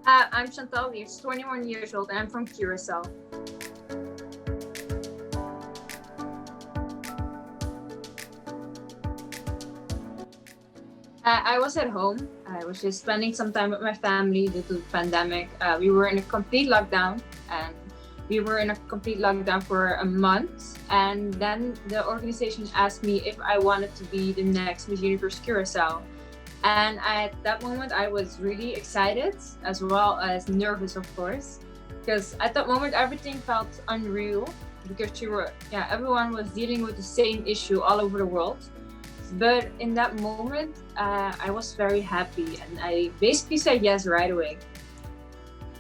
I'm Chantal Wiertz, 21 years old, and I'm from Curacao. I was at home. I was just spending some time with my family due to the pandemic. We were in a complete lockdown, and we were in a complete lockdown for a month. And then the organization asked me if I wanted to be the next Miss Universe Curacao. And at that moment, I was really excited as well as nervous, of course, because at that moment everything felt unreal because everyone was dealing with the same issue all over the world. But in that moment, I was very happy, and I basically said yes right away.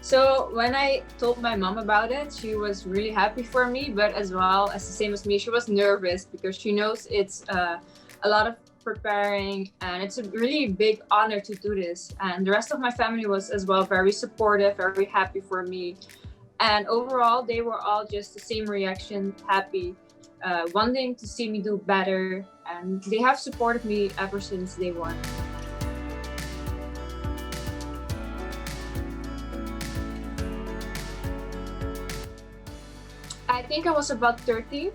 So when I told my mom about it, she was really happy for me, but as well as the same as me, she was nervous because she knows it's a lot of preparing, and it's a really big honor to do this. And the rest of my family was as well very supportive, very happy for me. And overall, they were all just the same reaction, happy, wanting to see me do better. And they have supported me ever since day one. I think I was about 13,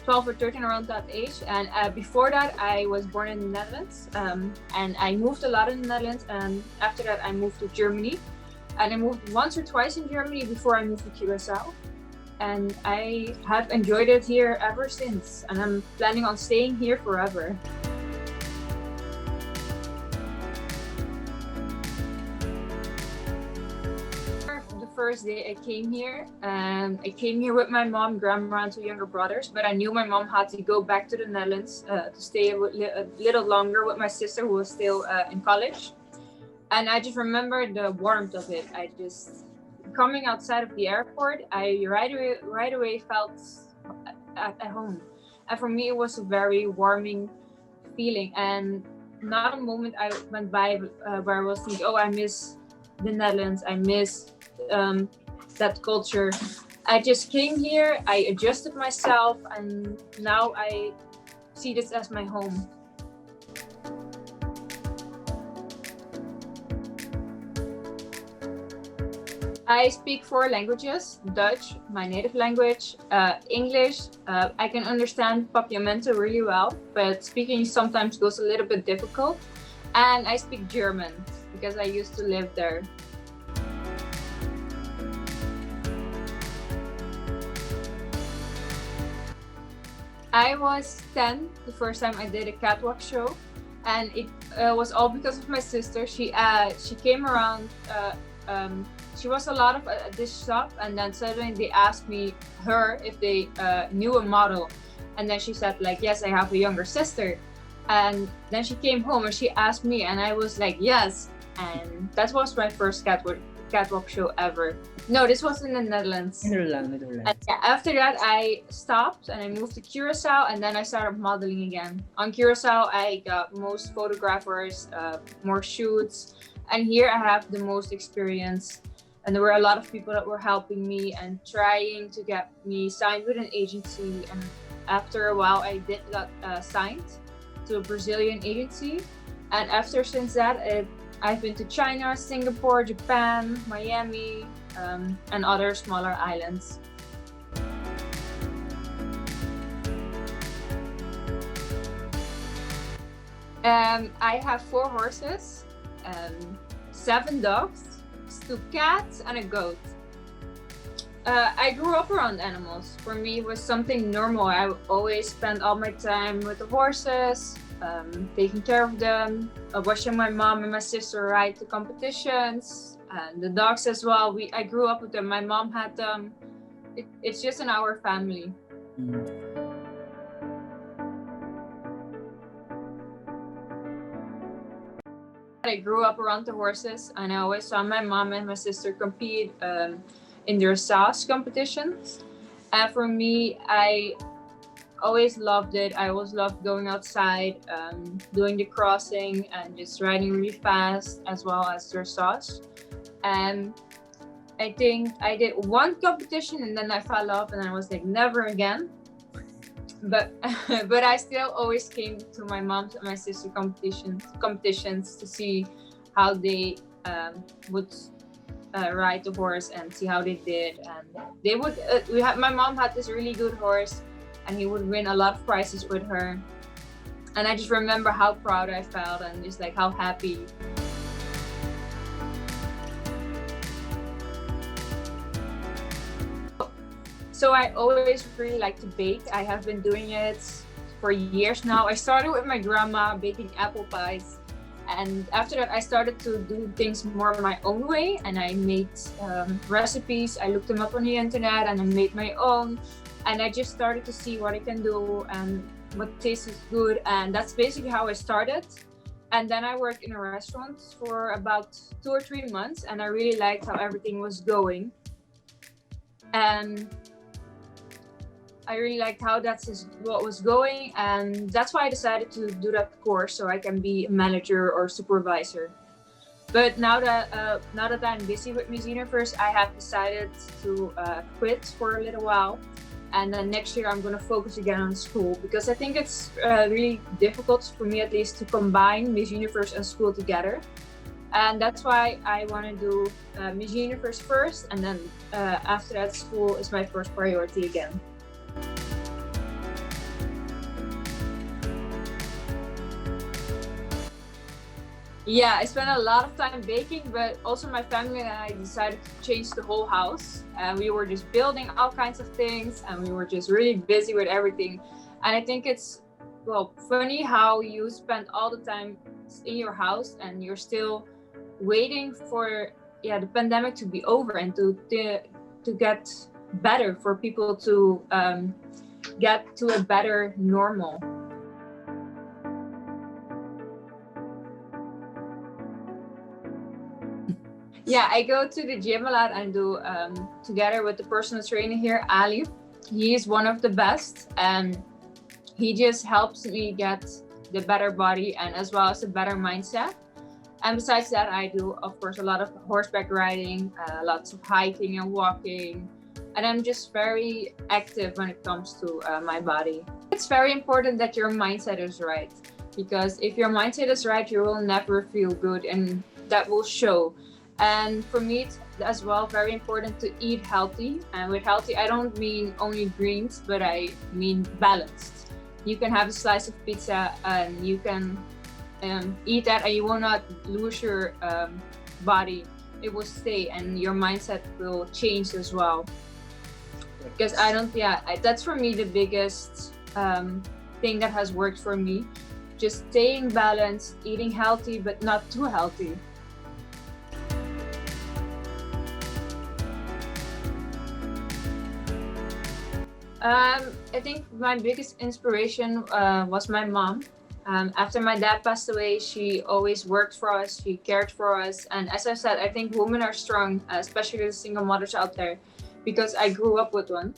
12 or 13, around that age. And before that, I was born in the Netherlands. And I moved a lot in the Netherlands. And after that, I moved to Germany. And I moved once or twice in Germany before I moved to Curacao. And I have enjoyed it here ever since. And I'm planning on staying here forever. First day I came here, and I came here with my mom, grandma, and two younger brothers, but I knew my mom had to go back to the Netherlands to stay a little longer with my sister, who was still in college. And I just remember the warmth of it. I just coming outside of the airport, I right away felt at home. And for me, it was a very warming feeling, and not a moment I went by where I was thinking, oh, I miss the Netherlands, I miss that culture. I just came here, I adjusted myself, and now I see this as my home. I speak 4 languages: Dutch, my native language, English. I can understand Papiamento really well, but speaking sometimes goes a little bit difficult. And I speak German because I used to live there. I was 10 the first time I did a catwalk show, and it was all because of my sister. She came around. She was a lot of this shop, and then suddenly they asked her if they knew a model, and then she said like, yes, I have a younger sister. And then she came home and she asked me, and I was like, yes. And that was my first catwalk show ever. No, this was in the Netherlands. Netherlands. And yeah, after that, I stopped and I moved to Curacao, and then I started modeling again. On Curacao, I got most photographers, more shoots, and here I have the most experience. And there were a lot of people that were helping me and trying to get me signed with an agency. And after a while, I did got signed to a Brazilian agency. And since that, I've been to China, Singapore, Japan, Miami, and other smaller islands. I have 4 horses, 7 dogs, 2 cats, and a goat. I grew up around animals. For me, it was something normal. I always spent all my time with the horses, taking care of them, watching my mom and my sister ride to competitions, and the dogs as well. I grew up with them. My mom had them. It's just in our family. I grew up around the horses, and I always saw my mom and my sister compete in their sauce competitions. And for me, I always loved it. I always loved going outside, doing the crossing, and just riding really fast, as well as dressage. And I think I did 1 competition, and then I fell off, and I was like, never again. But I still always came to my mom's and my sister's competitions to see how they would ride the horse and see how they did. And they would. My mom had this really good horse, and he would win a lot of prizes with her. And I just remember how proud I felt and just like how happy. So I always really like to bake. I have been doing it for years now. I started with my grandma baking apple pies. And after that, I started to do things more my own way. And I made recipes. I looked them up on the internet and I made my own. And I just started to see what I can do and what tastes good. And that's basically how I started. And then I worked in a restaurant for about 2 or 3 months. And I really liked how everything was going. And I really liked how that's what was going, and that's why I decided to do that course so I can be a manager or supervisor. But now that I'm busy with Miss Universe, I have decided to quit for a little while, and then next year I'm going to focus again on school, because I think it's really difficult for me, at least, to combine Miss Universe and school together. And that's why I want to do Miss Universe first, and then after that, school is my first priority again. Yeah, I spent a lot of time baking, but also my family and I decided to change the whole house. And we were just building all kinds of things, and we were just really busy with everything. And I think it's, well, funny how you spend all the time in your house and you're still waiting for the pandemic to be over and to get better, for people to get to a better normal. Yeah, I go to the gym a lot and do together with the personal trainer here, Ali. He is one of the best, and he just helps me get the better body and as well as a better mindset. And besides that, I do, of course, a lot of horseback riding, lots of hiking and walking. And I'm just very active when it comes to my body. It's very important that your mindset is right, because if your mindset is right, you will never feel good, and that will show. And for me, it's as well very important to eat healthy. And with healthy, I don't mean only greens, but I mean balanced. You can have a slice of pizza and you can eat that, and you will not lose your body. It will stay, and your mindset will change as well. Because that's for me the biggest thing that has worked for me. Just staying balanced, eating healthy, but not too healthy. I think my biggest inspiration was my mom. After my dad passed away, she always worked for us, she cared for us. And as I said, I think women are strong, especially the single mothers out there, because I grew up with one.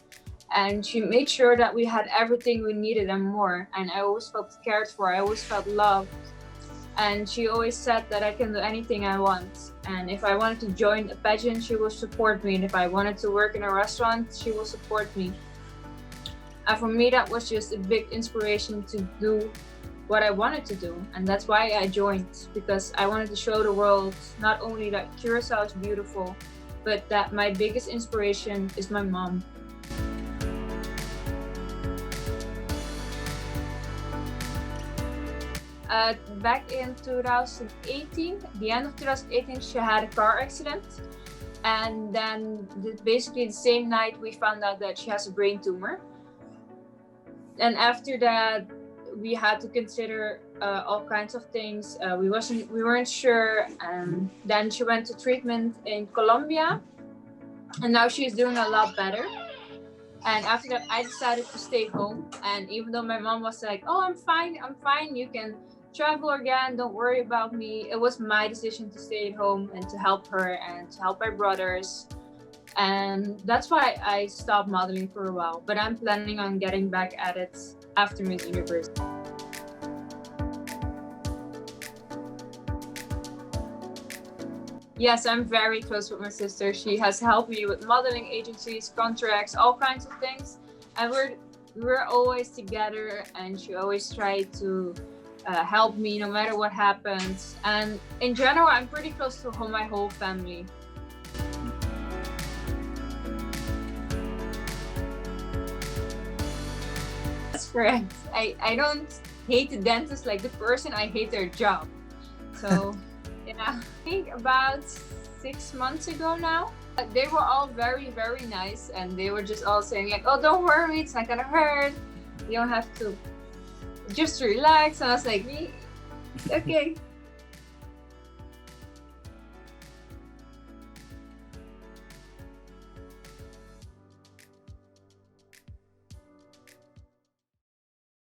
And she made sure that we had everything we needed and more. And I always felt cared for, I always felt loved. And she always said that I can do anything I want. And if I wanted to join a pageant, she will support me. And if I wanted to work in a restaurant, she will support me. And for me, that was just a big inspiration to do what I wanted to do. And that's why I joined, because I wanted to show the world not only that Curacao is beautiful, but that my biggest inspiration is my mom. Back in 2018, the end of 2018, she had a car accident. And then basically the same night, we found out that she has a brain tumor. And after that, we had to consider all kinds of things. We weren't sure. And then she went to treatment in Colombia, and now she's doing a lot better. And after that, I decided to stay home. And even though my mom was like, "Oh, I'm fine. You can travel again. Don't worry about me." It was my decision to stay at home and to help her and to help my brothers. And that's why I stopped modeling for a while. But I'm planning on getting back at it after Miss Universe. Yes, I'm very close with my sister. She has helped me with modeling agencies, contracts, all kinds of things. And we're always together, and she always tried to help me no matter what happens. And in general, I'm pretty close to my whole family. Correct. I don't hate the dentist like the person, I hate their job. So yeah, I think about 6 months ago now. They were all very, very nice, and they were just all saying like, "Oh, don't worry, it's not gonna hurt. You don't have to, just relax." And I was like, okay,